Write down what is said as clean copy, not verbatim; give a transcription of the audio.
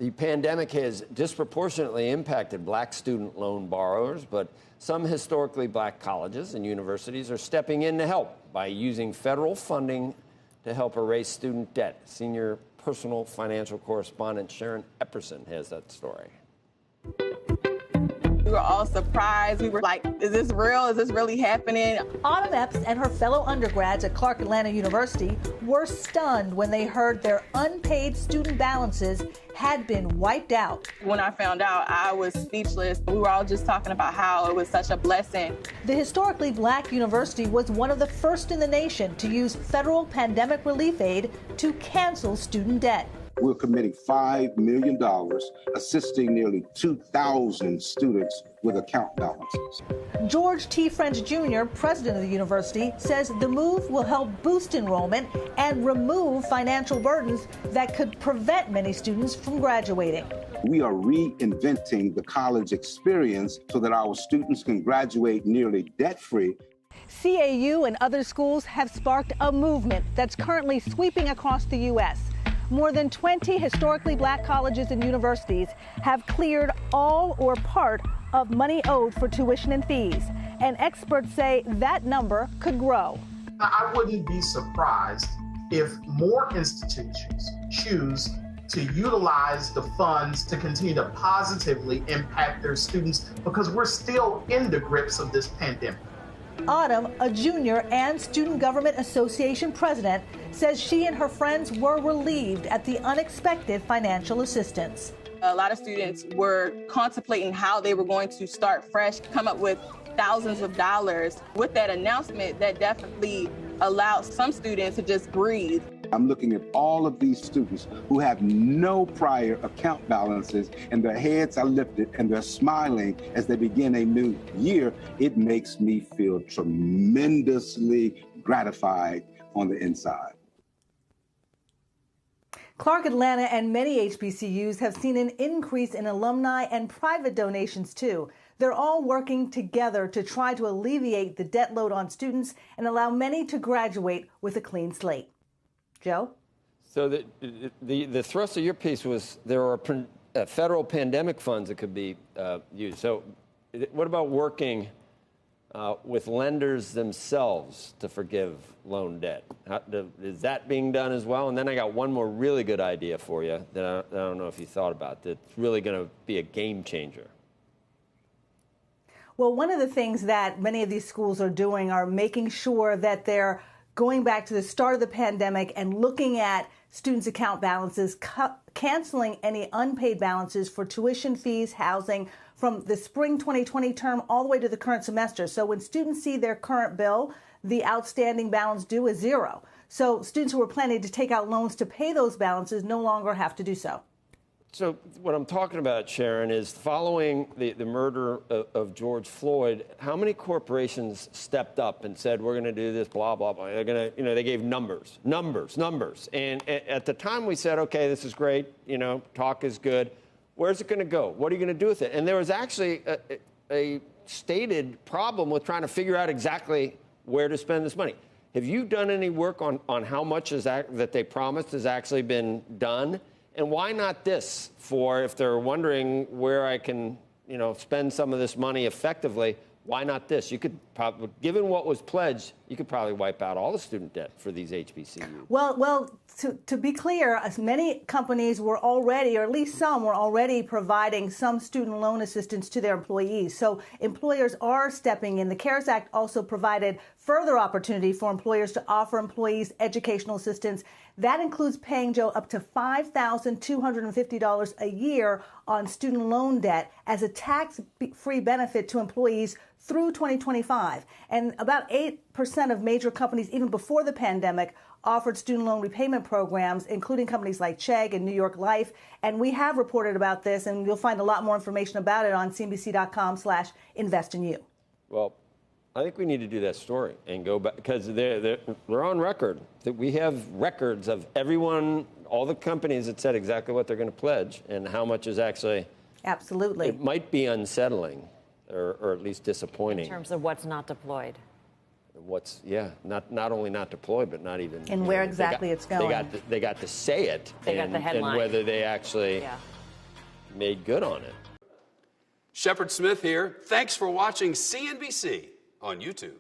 The pandemic has disproportionately impacted black student loan borrowers, but some historically black colleges and universities are stepping in to help by using federal funding to help erase student debt. Senior personal financial correspondent Sharon Epperson has that story. We were all surprised. We were like, is this real? Is this really happening? Autumn Epps and her fellow undergrads at Clark Atlanta University were stunned when they heard their unpaid student balances had been wiped out. When I found out, I was speechless. We were all just talking about how it was such a blessing. The historically black university was one of the first in the nation to use federal pandemic relief aid to cancel student debt. We're committing $5 million, assisting nearly 2,000 students with account balances. George T. French Jr., president of the university, says the move will help boost enrollment and remove financial burdens that could prevent many students from graduating. We are reinventing the college experience so that our students can graduate nearly debt-free. CAU and other schools have sparked a movement that's currently sweeping across the U.S. More than 20 historically black colleges and universities have cleared all or part of money owed for tuition and fees, and experts say that number could grow. I wouldn't be surprised if more institutions choose to utilize the funds to continue to positively impact their students, because we're still in the grips of this pandemic. Autumn, a junior and Student Government Association president, says she and her friends were relieved at the unexpected financial assistance. A lot of students were contemplating how they were going to start fresh, come up with thousands of dollars. With that announcement, that definitely allowed some students to just breathe. I'm looking at all of these students who have no prior account balances, and their heads are lifted and they're smiling as they begin a new year. It makes me feel tremendously gratified on the inside. Clark Atlanta and many HBCUs have seen an increase in alumni and private donations, too. They're all working together to try to alleviate the debt load on students and allow many to graduate with a clean slate. Joe? So the thrust of your piece was there are federal pandemic funds that could be used. So what about working with lenders themselves to forgive loan debt? Is that being done as well? And then I got one more really good idea for you that I don't know if you thought about that's really going to be a game changer. Well, one of the things that many of these schools are doing are making sure that they're going back to the start of the pandemic and looking at students' account balances, canceling any unpaid balances for tuition fees, housing from the spring 2020 term all the way to the current semester. So when students see their current bill, the outstanding balance due is zero. So students who are planning to take out loans to pay those balances no longer have to do so. So what I'm talking about, Sharon, is following the murder of George Floyd, how many corporations stepped up and said, we're going to do this, blah, blah, blah. They're going to, they gave numbers. And at the time we said, okay, this is great. Talk is good. Where's it going to go? What are you going to do with it? And there was actually a stated problem with trying to figure out exactly where to spend this money. Have you done any work on how much that they promised has actually been done? And why not this for if they're wondering where I can, spend some of this money effectively? Why not this? You could probably, given what was pledged, you could probably wipe out all the student debt for these HBCUs. Well, to be clear, as many companies were already, or at least some were already providing some student loan assistance to their employees. So employers are stepping in. The CARES Act also provided further opportunity for employers to offer employees educational assistance. That includes paying, Joe, up to $5,250 a year on student loan debt as a tax-free benefit to employees through 2025. And about 8% of major companies, even before the pandemic, offered student loan repayment programs, including companies like Chegg and New York Life. And we have reported about this, and you'll find a lot more information about it on CNBC.com/investinYou. Well, I think we need to do that story and go back, because they're on record that we have records of everyone, all the companies that said exactly what they're going to pledge and how much is actually. Absolutely. It might be unsettling or at least disappointing. In terms of what's not deployed. Not only not deployed, but not even. And where exactly it's going. They got to say it. They got the headline. And whether they actually made good on it. Shepard Smith here. Thanks for watching CNBC on YouTube.